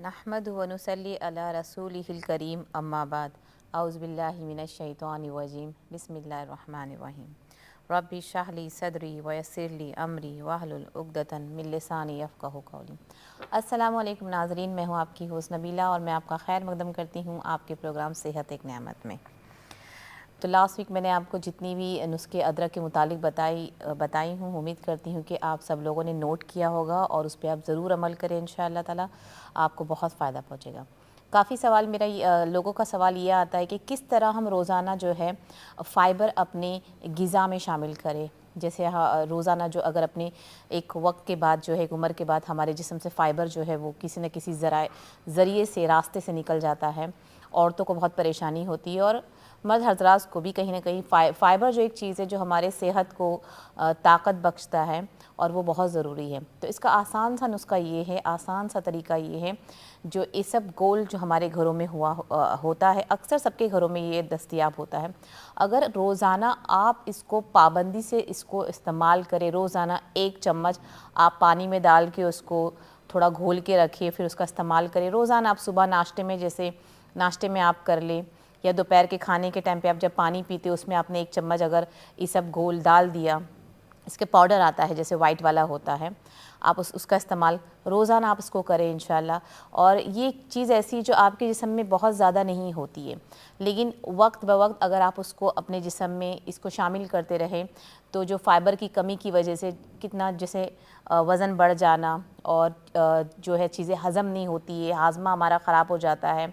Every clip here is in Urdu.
نحمد و نصلی علی رسولہ الکریم اما بعد اعوذ باللہ من الشیطان الرجیم بسم اللہ الرحمن الرحیم رب اشرح لی صدری ویسر لی امری واحلل عقدۃ من لسانی یفقہوا قولی۔ السلام علیکم ناظرین، میں ہوں آپ کی ہوسٹ نبیلہ اور میں آپ کا خیر مقدم کرتی ہوں آپ کے پروگرام صحت ایک نعمت میں۔ تو لاسٹ ویک میں نے آپ کو جتنی بھی نسخے ادرک کے متعلق بتائی ہوں، امید کرتی ہوں کہ آپ سب لوگوں نے نوٹ کیا ہوگا اور اس پہ آپ ضرور عمل کریں، انشاءاللہ تعالی آپ کو بہت فائدہ پہنچے گا۔ کافی سوال لوگوں کا سوال یہ آتا ہے کہ کس طرح ہم روزانہ جو ہے فائبر اپنے غذا میں شامل کریں۔ جیسے روزانہ جو اگر اپنے ایک وقت کے بعد جو ہے ایک عمر کے بعد ہمارے جسم سے فائبر جو ہے وہ کسی نہ کسی ذریعے سے راستے سے نکل جاتا ہے، عورتوں کو بہت پریشانی ہوتی ہے اور مرد حضرات کو بھی کہیں نہ کہیں فائبر جو ایک چیز ہے جو ہمارے صحت کو طاقت بخشتا ہے اور وہ بہت ضروری ہے۔ تو اس کا آسان سا نسخہ یہ ہے، آسان سا طریقہ یہ ہے، جو اسب گول جو ہمارے گھروں میں ہوتا ہے، اکثر سب کے گھروں میں یہ دستیاب ہوتا ہے۔ اگر روزانہ آپ اس کو پابندی سے اس کو استعمال کریں، روزانہ 1 چمچ آپ پانی میں ڈال کے اس کو تھوڑا گھول کے رکھیے، پھر اس کا استعمال کریں۔ روزانہ آپ صبح ناشتے میں ناشتے میں آپ کر لیں، یا دوپہر کے کھانے کے ٹائم پہ آپ جب پانی پیتے اس میں آپ نے 1 چمچ اگر یہ سب گھول ڈال دیا، اس کے پاؤڈر آتا ہے جیسے وائٹ والا ہوتا ہے، آپ اس کا استعمال روزانہ آپ اس کو کریں انشاءاللہ۔ اور یہ چیز ایسی جو آپ کے جسم میں بہت زیادہ نہیں ہوتی ہے، لیکن وقت بوقت اگر آپ اس کو اپنے جسم میں اس کو شامل کرتے رہیں تو جو فائبر کی کمی کی وجہ سے کتنا جیسے وزن بڑھ جانا اور جو ہے چیزیں ہضم نہیں ہوتی ہے، ہاضمہ ہمارا خراب ہو جاتا ہے،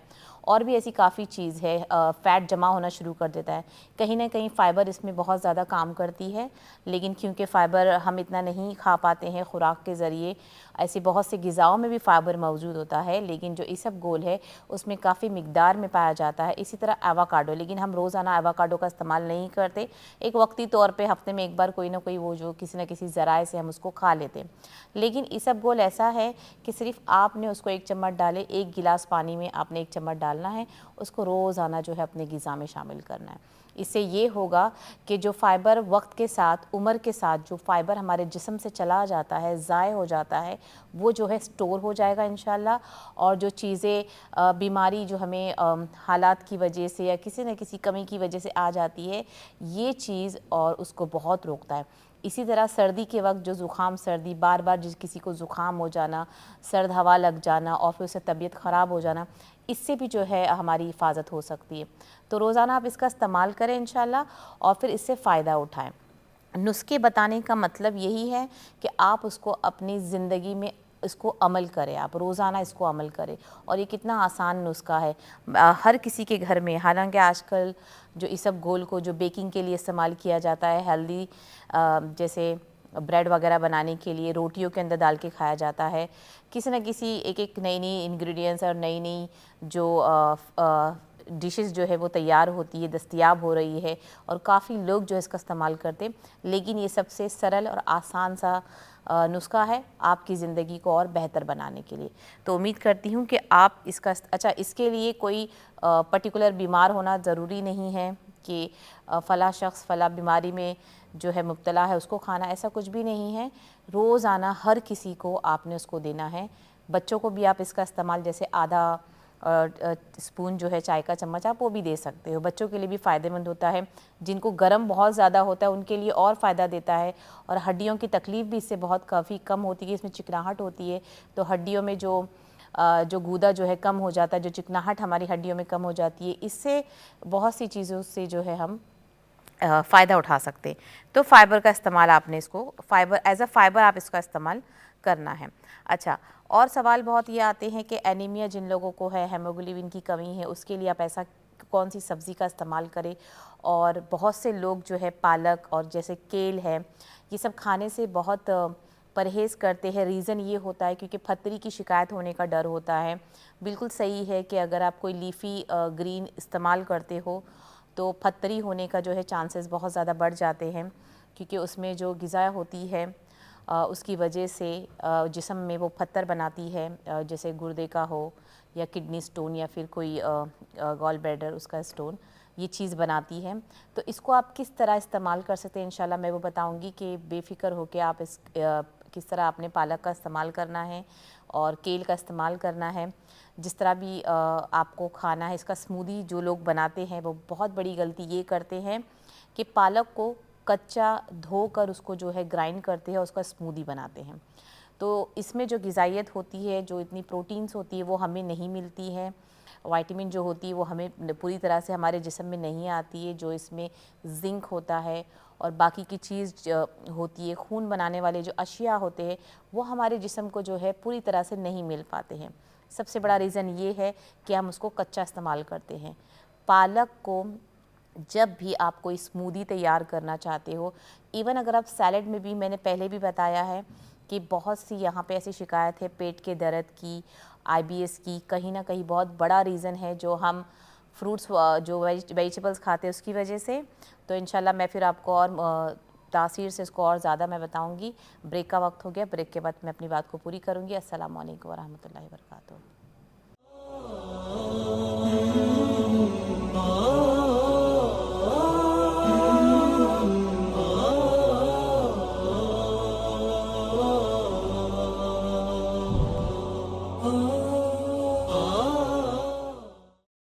اور بھی ایسی کافی چیز ہے، فیٹ جمع ہونا شروع کر دیتا ہے۔ کہیں نہ کہیں فائبر اس میں بہت زیادہ کام کرتی ہے، لیکن کیونکہ فائبر ہم اتنا نہیں کھا پاتے ہیں خوراک کے ذریعے، ایسی بہت سے غذاؤں میں بھی فائبر موجود ہوتا ہے، لیکن جو اسب گول ہے اس میں کافی مقدار میں پایا جاتا ہے۔ اسی طرح ایووکاڈو، لیکن ہم روزانہ ایووکاڈو کا استعمال نہیں کرتے، ایک وقتی طور پہ ہفتے میں ایک بار کوئی نہ کوئی وہ جو کسی نہ کسی ذرائع سے ہم اس کو کھا لیتے ہیں۔ لیکن اسب گول ایسا ہے کہ صرف آپ نے اس کو 1 چمچ ڈالے، 1 گلاس پانی میں آپ نے 1 چمچ ڈالنا ہے، اس کو روزانہ جو ہے اپنے غذا میں شامل کرنا ہے۔ اس سے یہ ہوگا کہ جو فائبر وقت کے ساتھ، عمر کے ساتھ جو فائبر ہمارے جسم سے چلا جاتا ہے، ضائع ہو جاتا ہے، وہ جو ہے سٹور ہو جائے گا انشاءاللہ، اور جو چیزیں بیماری جو ہمیں حالات کی وجہ سے یا کسی نہ کسی کمی کی وجہ سے آ جاتی ہے، یہ چیز اور اس کو بہت روکتا ہے۔ اسی طرح سردی کے وقت جو زکام سردی بار بار کسی کو زکام ہو جانا، سرد ہوا لگ جانا اور پھر اس سے طبیعت خراب ہو جانا، اس سے بھی جو ہے ہماری حفاظت ہو سکتی ہے۔ تو روزانہ آپ اس کا استعمال کریں انشاءاللہ اور پھر اس سے فائدہ اٹھائیں۔ نسخے بتانے کا مطلب یہی ہے کہ آپ اس کو اپنی زندگی میں اس کو عمل کریں، آپ روزانہ اس کو عمل کریں، اور یہ کتنا آسان نسخہ ہے ہر کسی کے گھر میں۔ حالانکہ آج کل جو اسب گول کو جو بیکنگ کے لیے استعمال کیا جاتا ہے، ہیلدی جیسے بریڈ وغیرہ بنانے کے لیے روٹیوں کے اندر ڈال کے کھایا جاتا ہے، کسی نہ کسی ایک نئی انگریڈینٹس اور نئی جو ڈشز جو ہے وہ تیار ہوتی ہے، دستیاب ہو رہی ہے، اور کافی لوگ جو اس کا استعمال کرتے، لیکن یہ سب سے سرل اور آسان سا نسخہ ہے آپ کی زندگی کو اور بہتر بنانے کے لیے۔ تو امید کرتی ہوں کہ آپ اس کے لیے کوئی پرٹیکولر بیمار ہونا ضروری نہیں ہے کہ فلاں شخص فلاں بیماری میں جو ہے مبتلا ہے اس کو کھانا، ایسا کچھ بھی نہیں ہے۔ روزانہ ہر کسی کو آپ نے اس کو دینا ہے۔ بچوں کو بھی آپ اس کا استعمال جیسے آدھا اسپون جو ہے چائے کا چمچ آپ وہ بھی دے سکتے ہو، بچوں کے لیے بھی فائدہ مند ہوتا ہے۔ جن کو گرم بہت زیادہ ہوتا ہے ان کے لیے اور فائدہ دیتا ہے، اور ہڈیوں کی تکلیف بھی اس سے کافی کم ہوتی ہے۔ اس میں چکناہٹ ہوتی ہے تو ہڈیوں میں جو گودا جو ہے کم ہو جاتا ہے، جو چکناہٹ ہماری ہڈیوں میں کم ہو جاتی ہے، اس سے بہت سی چیزوں سے جو ہے ہم فائدہ اٹھا سکتے۔ تو فائبر کا استعمال آپ نے اس کو ایز اے فائبر آپ اس کا استعمال کرنا ہے۔ اچھا، اور سوال بہت یہ آتے ہیں کہ اینیمیا جن لوگوں کو ہے، ہیموگلوبن کی کمی ہے، اس کے لیے آپ ایسا کون سی سبزی کا استعمال کریں؟ اور بہت سے لوگ جو ہے پالک اور جیسے کیل ہے، یہ سب کھانے سے بہت پرہیز کرتے ہیں۔ ریزن یہ ہوتا ہے کیونکہ پھتری کی شکایت ہونے کا ڈر ہوتا ہے۔ بالکل صحیح ہے کہ اگر آپ کوئی لیفی گرین استعمال کرتے ہو تو پھتری ہونے کا جو ہے چانسز بہت زیادہ بڑھ جاتے ہیں، کیونکہ اس میں جو غذا ہوتی ہے اس کی وجہ سے جسم میں وہ پتھر بناتی ہے، جیسے گردے کا ہو یا کڈنی سٹون یا پھر کوئی گال بلیڈر اس کا سٹون، یہ چیز بناتی ہے۔ تو اس کو آپ کس طرح استعمال کر سکتے ہیں انشاءاللہ میں وہ بتاؤں گی کہ بے فکر ہو کے آپ اس کس طرح آپ نے پالک کا استعمال کرنا ہے اور کیل کا استعمال کرنا ہے، جس طرح بھی آپ کو کھانا ہے۔ اس کا اسمودی جو لوگ بناتے ہیں وہ بہت بڑی غلطی یہ کرتے ہیں کہ پالک کو کچا دھو کر اس کو جو ہے گرائنڈ کرتے ہیں اور اس کا اسمودی بناتے ہیں، تو اس میں جو غذائیت ہوتی ہے، جو اتنی پروٹینز ہوتی ہے وہ ہمیں نہیں ملتی ہے، وائٹامن جو ہوتی ہے وہ ہمیں پوری طرح سے ہمارے جسم میں نہیں آتی ہے، جو اس میں زنک ہوتا ہے اور باقی کی چیز ہوتی ہے، خون بنانے والے جو اشیاء ہوتے ہیں وہ ہمارے جسم کو جو ہے پوری طرح سے نہیں مل پاتے ہیں۔ سب سے بڑا ریزن یہ ہے کہ ہم اس کو کچا استعمال کرتے ہیں۔ پالک کو جب بھی آپ کوئی اسمودی تیار کرنا چاہتے ہو، ایون اگر آپ سیلڈ میں بھی، میں نے پہلے بھی بتایا ہے کہ بہت سی یہاں پہ ایسی شکایت ہے پیٹ کے درد کی، آئی بی ایس کی، کہیں نہ کہیں بہت بڑا ریزن ہے جو ہم فروٹس جو ویجیٹیبلس کھاتے ہیں اس کی وجہ سے۔ تو انشاءاللہ میں پھر آپ کو اور تاثیر سے اس کو اور زیادہ میں بتاؤں گی۔ بریک کا وقت ہو گیا، بریک کے بعد میں اپنی بات کو پوری کروں گی۔ السلام علیکم ورحمۃ اللہ وبرکاتہ۔